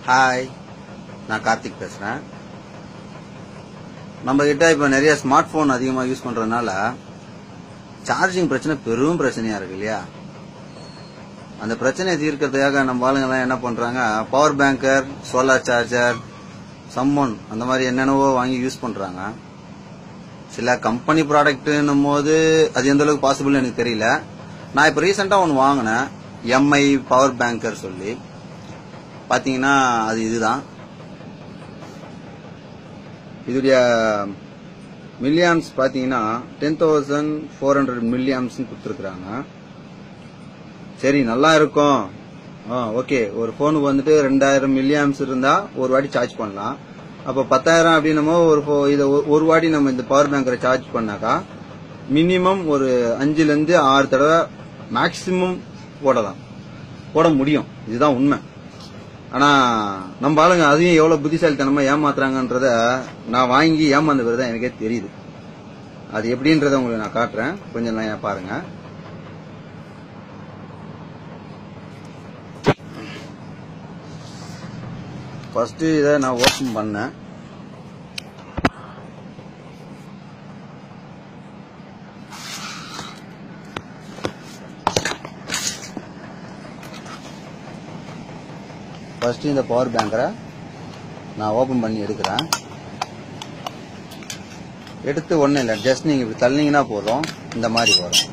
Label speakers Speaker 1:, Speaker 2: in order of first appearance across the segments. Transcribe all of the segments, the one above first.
Speaker 1: Hi, நான் கார்த்திக் பேசுறேன். நம்ம கிட்ட இப்ப நிறைய ஸ்மார்ட் போன் அதிகமா யூஸ் பண்றதுனால சார்ஜிங் பிரச்சனை பெரும் பிரச்சனையா இருக்கு இல்லையா? அந்த பிரச்சனையை தீர்க்கிறதுக்காக நம்ம ஆளுங்க எல்லாம் என்ன பண்றாங்க, பவர் பேங்கர், சோலார் சார்ஜர், சம்மன் அந்த மாதிரி என்னென்னவோ வாங்கி யூஸ் பண்றாங்க. சில கம்பெனி ப்ராடக்ட்னும் போது அது எந்த அளவுக்கு பாசிபிள் எனக்கு தெரியல. நான் இப்ப ரீசெண்டா ஒன்னு வாங்கினேன், எம்ஐ பவர் பேங்கர் சொல்லி. பாத்தீங்கன்னா அது இதுதான். இதுடைய மில்லியாம்ஸ் பாத்தீங்கன்னா 10,400 மில்லியாம்ஸ் கொடுத்துருக்காங்க. சரி, நல்லா இருக்கும். ஓகே, ஒரு போனுக்கு வந்துட்டு 2000 மில்லியாம்ஸ் இருந்தா ஒரு வாட்டி சார்ஜ் பண்ணலாம். அப்ப 10,000 அப்படின்னமோ ஒரு வாட்டி நம்ம இந்த பவர் பேங்கரை சார்ஜ் பண்ணாக்கா மினிமம் ஒரு 5ல இருந்து 6 தடவை மேக்சிமம் போட முடியும். இதுதான் உண்மை. ஆனா நம்ம ஆளுங்க அதையும் எவ்வளவு புத்திசாலித்தனமா ஏமாத்துறாங்கன்றத நான் வாங்கி ஏமாந்த பிறகுதான் எனக்கே தெரியுது. அது எப்படின்றத உங்களுக்கு நான் காட்டுறேன், கொஞ்சம் நான் பாருங்க. ஃபர்ஸ்ட் இதை நான் ஓபன் பண்ணேன். ஃபர்ஸ்ட் இந்த பவர் பேங்கரை நான் ஓபன் பண்ணி எடுக்கிறேன். எடுத்து ஒன்றும் இல்லை, ஜஸ்ட் நீங்கள் இப்படி தள்ளினீங்கன்னா போதும், இந்த மாதிரி வரும்.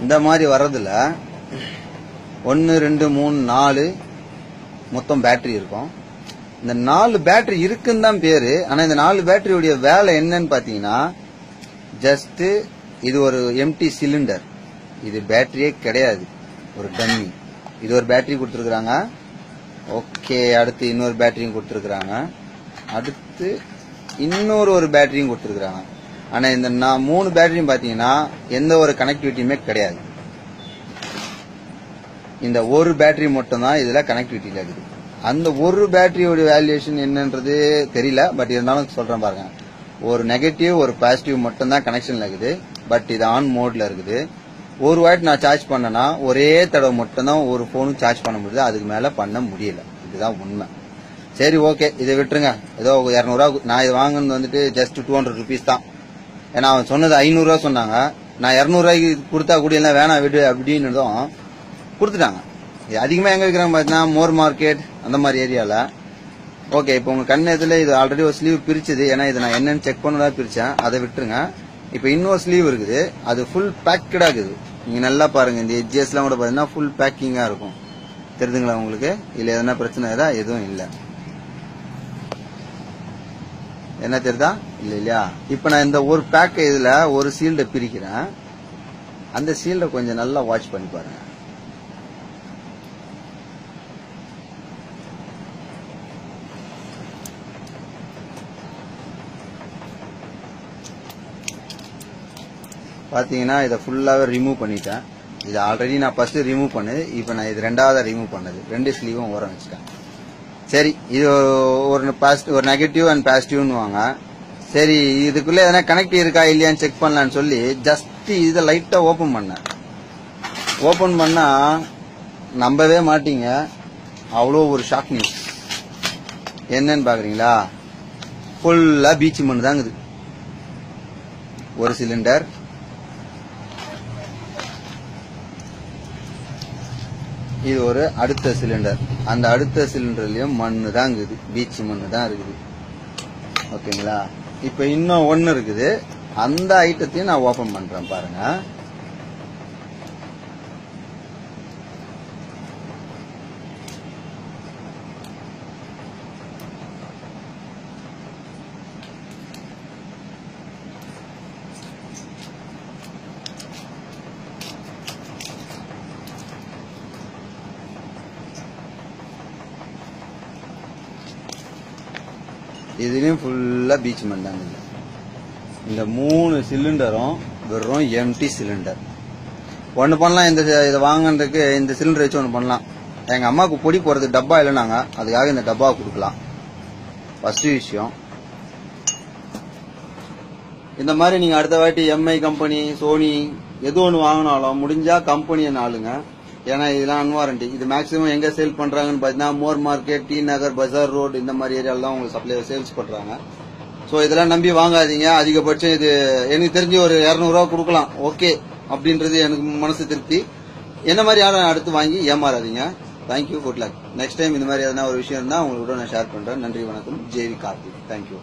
Speaker 1: இந்த மாதிரி வர்றதுல 1 2 3 4 மொத்தம் பேட்டரி இருக்கும். இந்த 4 பேட்டரி இருக்குன்னு தான் பேரு. ஆனா இந்த 4 பேட்டரியுடைய வேலை என்னன்னு பாத்தீங்கன்னா, ஜஸ்ட் இது ஒரு எம்டி சிலிண்டர். இது பேட்டரியே கிடையாது, ஒரு டம்மி. இது ஒரு பேட்டரி கொடுத்துருக்காங்க. ஓகே, அடுத்து இன்னொரு பேட்டரியும் கொடுத்துருக்காங்க. அடுத்து இன்னொரு பேட்டரியும் கொடுத்துருக்காங்க. ஆனா இந்த 3 பேட்டரியும் பாத்தீங்கன்னா எந்த ஒரு கனெக்டிவிட்டியுமே கிடையாது. இந்த ஒரு பேட்டரி மட்டும் தான் இதுல கனெக்டிவிட்டியில இருக்குது. அந்த ஒரு பேட்டரியோட வேல்யூஷன் என்னன்றது தெரியல, பட் இருந்தாலும் சொல்றேன் பாருங்க. ஒரு நெகட்டிவ் ஒரு பாசிட்டிவ் மட்டும் தான் கனெக்ஷன்ல இருக்குது. பட் இது ஆன் மோட்ல இருக்குது. ஒரு வாட்டி நான் சார்ஜ் பண்ணனா ஒரே தடவை மட்டும் தான் ஒரு போனும் சார்ஜ் பண்ண முடியுது, அதுக்கு மேல பண்ண முடியல. இதுதான் உண்மை. சரி, ஓகே, இதை விட்டுருங்க. ஏதோ 200 ரூபா நான் இது வாங்கினது வந்துட்டு ஜஸ்ட் 200 ருபீஸ் தான். ஏன்னா அவன் சொன்னது 500 ரூபா சொன்னாங்க. நான் 200 ரூபாய்க்கு கொடுத்தா கூட எல்லாம் வேணாம் விடு அப்படின்னு கொடுத்துட்டாங்க. அதிகமா எங்க இருக்கிறாங்க பாத்தீங்கன்னா மோர் மார்க்கெட் அந்த மாதிரி ஏரியால. ஓகே, இப்போ உங்க கண்ணத்துல இது ஆல்ரெடி ஒரு ஸ்லீவ் பிரிச்சது. ஏன்னா இதை நான் என்னன்னு செக் பண்ணதா பிரிச்சேன், அதை விட்டுருங்க. இப்ப இன்னொரு ஸ்லீவ் இருக்குது, அது ஃபுல் பேக்கடா இருக்குது. நீங்க நல்லா பாருங்க, இந்த எட்ஜஸ் எல்லாம் கூட பாத்தீங்கன்னா ஃபுல் பேக்கிங்கா இருக்கும். தெரியுதுங்களா உங்களுக்கு? இல்ல எதனா பிரச்சனை எதுவும் இல்ல, என்ன தெரியுதா? இல்ல இல்லையா? இப்ப நான் இந்த ஒரு பேக் இதுல ஒரு சீல்ட பிரிக்கிறேன். அந்த சீல்ட கொஞ்சம் நல்லா வாட்ச் பண்ணி பாருங்க. பாத்தீங்கன்னா இதை ஃபுல்லாவே ரிமூவ் பண்ணிட்டேன். இது ஆல்ரெடி நான் ஃபர்ஸ்ட் ரிமூவ் பண்ணது. இப்ப நான் இது ரெண்டாவதா ரிமூவ் பண்ணது. 2 ஸ்லீவும் ஓரம் வச்சுட்டேன். சரி, இது ஒரு நெகட்டிவ் அண்ட் பாசிட்டிவ்னு வாங்க. சரி, இதுக்குள்ள எதனா கனெக்ட் இருக்கா இல்லையான்னு செக் பண்ணலான்னு சொல்லி ஜஸ்ட் இதை லைட்டா ஓபன் பண்ணேன். ஓபன் பண்ணா நம்பவே மாட்டீங்க, அவ்வளோ ஒரு ஷாக் நியூஸ். என்னன்னு பாக்குறீங்களா? ஃபுல்லா பீச் மண் தாங்குது. ஒரு சிலிண்டர், இது ஒரு அடுத்த சிலிண்டர். அந்த அடுத்த சிலிண்டர்லயும் மண்ணு தான் இருக்குது, பீச் மண்ணு தான் இருக்குது. ஓகேங்களா? இப்ப இன்னும் ஒன்னு இருக்குது, அந்த ஐட்டத்தையும் நான் ஓபன் பண்றேன் பாருங்க. இதுலயும் ஃபுல்லா பீச் மண் தாங்க. இந்த 3 சிலிண்டரும் வெறும் எம்டி சிலிண்டர். ஒன்னு பண்ணலாம், இதை வாங்கினதுக்கு இந்த சிலிண்டர் வச்சு ஒன்னு பண்ணலாம். எங்க அம்மாவுக்கு பொடி போறதுக்கு டப்பா இல்லைனாங்க, அதுக்காக இந்த டப்பாவை கொடுக்கலாம். ஃபர்ஸ்ட் விஷயம். இந்த மாதிரி நீங்க அடுத்த வாட்டி எம்ஐ கம்பெனி, சோனி எது ஒன்று வாங்கினாலும் முடிஞ்சா கம்பெனியை நாளுங்க. ஏன்னா இதெல்லாம் அன்வாரண்டி. இது மேக்ஸிமம் எங்க சேல் பண்றாங்கன்னு பாத்தீங்கன்னா மோர் மார்க்கெட், டி நகர், பஜார் ரோடு இந்த மாதிரி ஏரியால தான் உங்களுக்கு சப்ளை சேல்ஸ் பண்றாங்க. சோ இதெல்லாம் நம்பி வாங்காதீங்க. அதிகபட்சம் இது எனக்கு தெரிஞ்சு ஒரு 200 ரூபா கொடுக்கலாம், ஓகே அப்படின்றது எனக்கு மனசு திருப்தி. என்ன மாதிரி யாரும் அடுத்து வாங்கி ஏமாறாதீங்க. Thank you, good luck. Next time இந்த மாதிரி எதனா ஒரு விஷயம் இருந்தா உங்களோட நான் ஷேர் பண்றேன். நன்றி, வணக்கம். ஜேவி கார்த்திக். தேங்க்யூ.